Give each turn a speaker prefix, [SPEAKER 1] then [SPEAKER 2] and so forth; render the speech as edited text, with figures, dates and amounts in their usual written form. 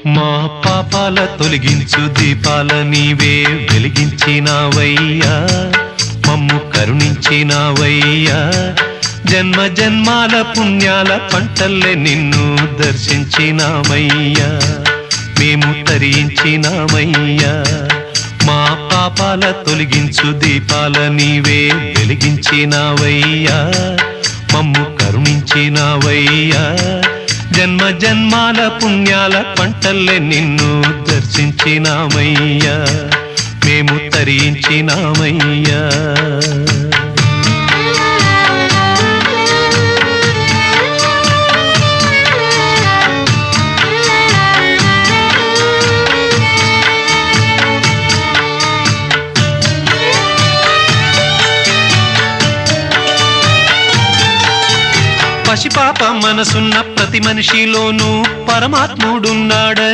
[SPEAKER 1] మా పాపాల తొలగించు దీపాల నీవే వెలిగించినావయ్యా, మమ్ము కరుణించినావయ్యా. జన్మ జన్మాల పుణ్యాల పంటల్లే నిన్ను దర్శించినామయ్యా, మేము తరించినామయ్యా. మా పాపాల తొలగించు దీపాల నీవే వెలిగించినావయ్యా, మమ్ము కరుణించినావయ్యా. జన్మ జన్మాల పుణ్యాల పంటల్లే నిన్ను దర్శించినామయ్యా, మేము తరించినామయ్యా. పసిపాప మనసున్న ప్రతి మనిషిలోనూ పరమాత్ముడున్నాడ.